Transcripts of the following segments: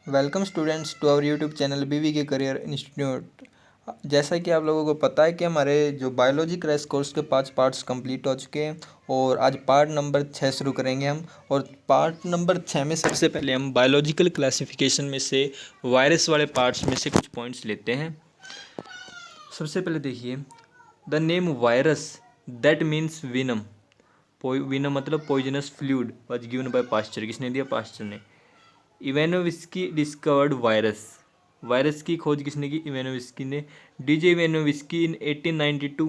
Welcome students to our YouTube channel बीवी के career institute. जैसा कि आप लोगों को पता है कि हमारे जो बायोलॉजी क्रैश कोर्स के 5 पार्ट्स कंप्लीट हो चुके हैं और आज पार्ट नंबर 6 शुरू करेंगे हम। और पार्ट नंबर 6 में सबसे पहले हम बायोलॉजिकल क्लासिफिकेशन में से वायरस वाले पार्ट्स में से कुछ पॉइंट्स लेते हैं। सबसे पहले देखिए, the name virus that means venom. Venom मतलब poisonous fluid was given by Pasteur. किसने दिया? पास्चर ने। इवेनोविस्की डिस्कवर्ड वायरस। वायरस की खोज किसने की? इवेनोविस्की ने। DJ Ivanovsky in 1892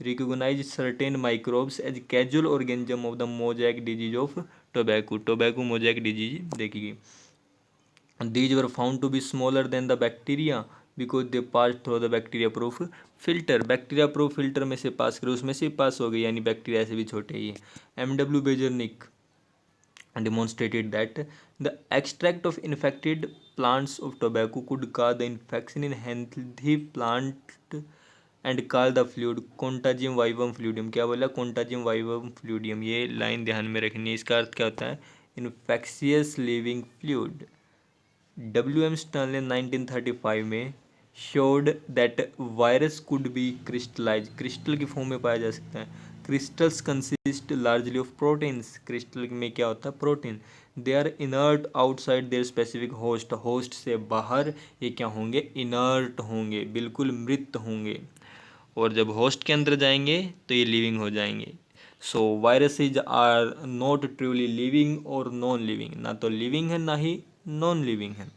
recognise certain microbes as casual organism of the mosaic disease of tobacco. Tobacco mosaic disease देखी गई। These were found to be smaller than the bacteria because they passed through the bacteria proof filter। Bacteria proof filter में से पास करे, उसमें से पास हो गई, यानी बैक्टीरिया से भी छोटे ही है। MW बेजरनिक demonstrated that the extract of infected plants of tobacco could cause the infection in healthy plant and call the fluid contagium vivum fluidium। क्या बोला? contagium vivum fluidium। ये लाइन ध्यान में रखनी है। इसका अर्थ क्या होता है? infectious living fluid। WM स्टर्नले 1935 में showed that virus could be crystallized। Crystal की फॉर्म में पाया जा सकता है। Crystals consist largely of proteins. Crystal में क्या होता है? Protein. They are inert outside their specific host. Host से बाहर ये क्या होंगे? इनर्ट होंगे, बिल्कुल मृत होंगे। और जब होस्ट के अंदर जाएंगे तो ये लिविंग हो जाएंगे। So viruses are not truly living और नॉन लिविंग। ना तो लिविंग है ना ही नॉन लिविंग है।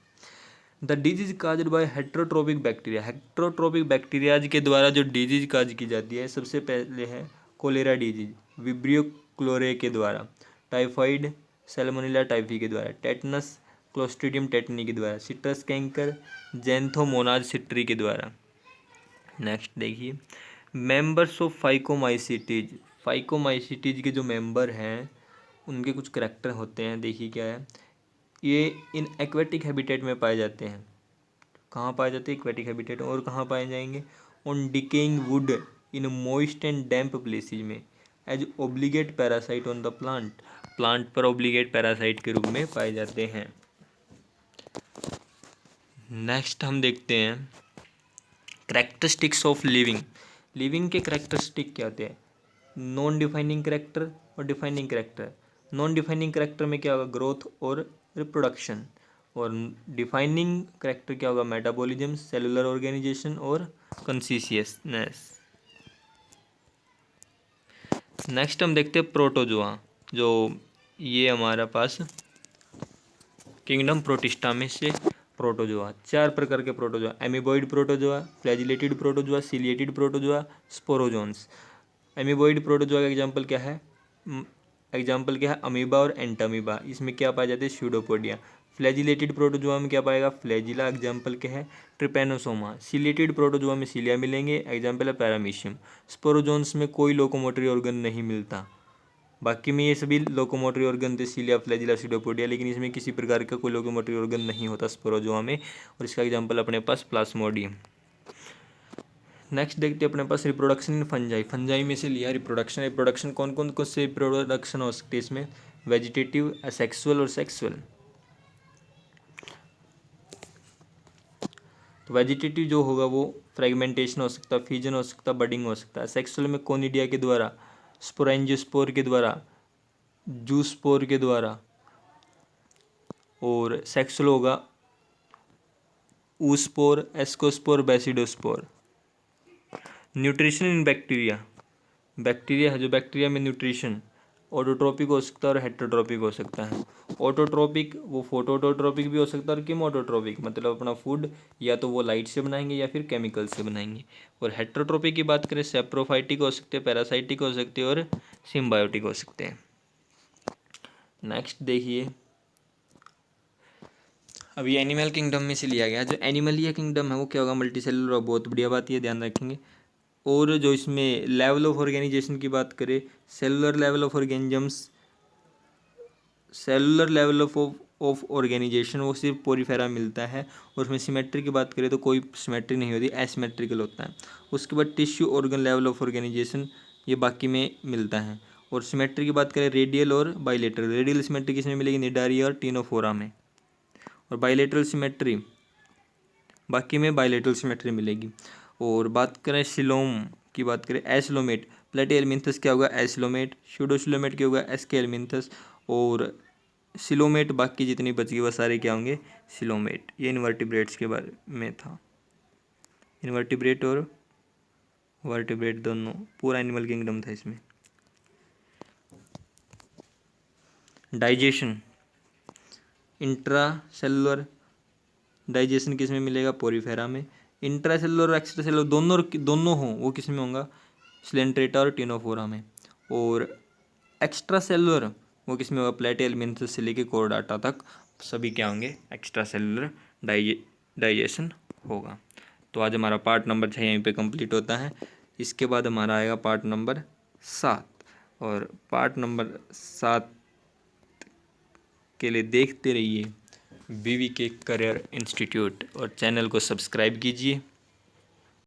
The disease caused by heterotrophic bacteria. Heterotrophic bacterias के द्वारा जो डिजीज काज की जाती है, सबसे पहले है कोलेरा डिजीज विब्रियो क्लोरे के द्वारा, टाइफाइड सैल्मोनेला टाइफी के द्वारा, टेटनस क्लोस्ट्रीडियम टेटनी के द्वारा, सिट्रस कैंकर जेंथोमोनाज सिट्री के द्वारा। नेक्स्ट देखिए, मेंबर्स ऑफ फाइकोमाइसिटीज। फाइकोमाइसिटीज के जो मेंबर हैं उनके कुछ करैक्टर होते हैं। देखिए क्या है, ये इन एक्वेटिक हैबिटेट में पाए जाते हैं। कहाँ पाए जाते हैं? Aquatic habitat. और कहाँ पाए जाएंगे? On decaying wood in moist and damp places में, as obligate parasite on the plant. Plant पर ओब्लिगेट पैरासाइट के रूप में पाए जाते हैं। नेक्स्ट हम देखते हैं करेक्टरिस्टिक्स ऑफ लिविंग। लिविंग के करेक्टरिस्टिक क्या होते हैं? नॉन डिफाइनिंग करेक्टर और defining character. Non defining character में क्या होगा? ग्रोथ और रिप्रोडक्शन। और डिफाइनिंग करेक्टर क्या होगा? मेटाबॉलिज्म, सेलुलर ऑर्गेनाइजेशन और कॉन्शियसनेस। नेक्स्ट हम देखते हैं प्रोटोजोआ। जो ये हमारा पास किंगडम प्रोटिस्टा में से प्रोटोजोआ, 4 प्रकार के protozoa, amoeboid protozoa, flagellated protozoa, ciliated protozoa, sporozoans. Amoeboid protozoa का एग्जाम्पल क्या है? अमीबा और एंटामीबा। इसमें क्या पाया जाता है? स्यूडोपोडिया। फ्लैजिलेटेड प्रोटोजोआ में क्या पाएगा? फ्लैजिला। एग्जाम्पल क्या है? ट्रिपेनोसोमा। सिलिएटेड प्रोटोजोआ में सिलिया मिलेंगे। एग्जाम्पल है पैरामीशियम। स्पोरोजोन्स में कोई लोकोमोटरी ऑर्गन नहीं मिलता। बाकी में ये सभी लोकोमोटरी ऑर्गन थे, सीलिया, फ्लैजिला, सीडोपोडिया, लेकिन इसमें किसी प्रकार का कोई लोकोमोटरी ऑर्गन नहीं होता स्पोरोजोआ में। और इसका एग्जांपल अपने पास प्लाज्मोडियम। नेक्स्ट देखते हैं अपने पास रिप्रोडक्शन इन फंजाई। फंजाई में से लिया रिप्रोडक्शन। रिप्रोडक्शन कौन कौन को से रिप्रोडक्शन हो सकती है इसमें? वेजिटेटिव, असेक्सुअल और सेक्सुअल। तो वेजिटेटिव जो होगा वो फ्रेगमेंटेशन हो सकता है, फ्यूजन हो सकता है, बडिंग हो सकता है। सेक्सुअल में कोनिडिया के द्वारा, स्पोरेंजियोस्पोर के द्वारा, जूस्पोर के द्वारा। और सेक्सुअल होगा oospore, ascospore, basidiospore. Nutrition in bacteria. Bacteria है जो बैक्टीरिया में न्यूट्रिशन ऑटोट्रोपिक हो सकता है और हेटेरोट्रोपिक हो सकता है। ऑटोट्रोपिक वो फोटोट्रोपिक भी हो सकता है और कीमोटोट्रोपिक मतलब अपना फूड या तो वो लाइट से बनाएंगे या फिर केमिकल से बनाएंगे। और हेटेरोट्रोपिक की बात करें, सेप्रोफाइटिक हो सकते हैं, पैरासाइटिक हो सकते हैं और सिम्बायोटिक हो सकते हैं। नेक्स्ट देखिए, अभी एनिमल किंगडम में से लिया गया। जो एनिमलिया किंगडम है वो क्या होगा? Multi cellular. और बहुत बढ़िया बात ये ध्यान रखेंगे। और जो इसमें लेवल ऑफ ऑर्गेनाइजेशन की बात करें, cellular level of organisms, cellular level of organization वो सिर्फ पोरीफेरा मिलता है। और उसमें सिमेट्री की बात करें तो कोई सिमेट्री नहीं होती, एसिमेट्रिकल होता है। उसके बाद tissue organ level of organization ये बाकी में मिलता है। और सिमेट्री की बात करें रेडियल और बाइलेटरल। रेडियल सिमेट्री किसमें मिलेगी? निडारिया और टीनोफोरा में। और बाइलेटरल सिमेट्री, बाकी में बाइलेटरल सिमेट्री मिलेगी। और बात करें सिलोम की, बात करें एसिलोमेट, प्लेटिहेल्मिन्थस क्या होगा एसिलोमेट, स्यूडोसिलोमेट क्या होगा एस्केहेल्मिन्थस, और सिलोमेट बाकी जितनी बच गई वह सारे क्या होंगे सिलोमेट। ये इनवर्टिब्रेट्स के बारे में था, इनवर्टिब्रेट और वर्टिब्रेट दोनों, पूरा एनिमल किंगडम था इसमें। डाइजेशन, इंट्रासेलुलर डाइजेशन किस में मिलेगा पोरीफेरा में, इंट्रासेलुलर और एक्स्ट्रासेलुलर दोनों हों वो किस में होगा स्लेंट्रेटा और टिनोफोरा में। और एक्स्ट्रा सेलुलर वो किस में होगा प्लेटिहेल्मिन्थस से लेके कोर्डाटा तक सभी क्या होंगे एक्स्ट्रा सेलुलर डाइजेशन होगा। तो आज हमारा पार्ट नंबर 6 यहीं पे कंप्लीट होता है। इसके बाद हमारा आएगा पार्ट नंबर 7, और पार्ट नंबर 7 के लिए देखते रहिए BVK करियर इंस्टीट्यूट और चैनल को सब्सक्राइब कीजिए।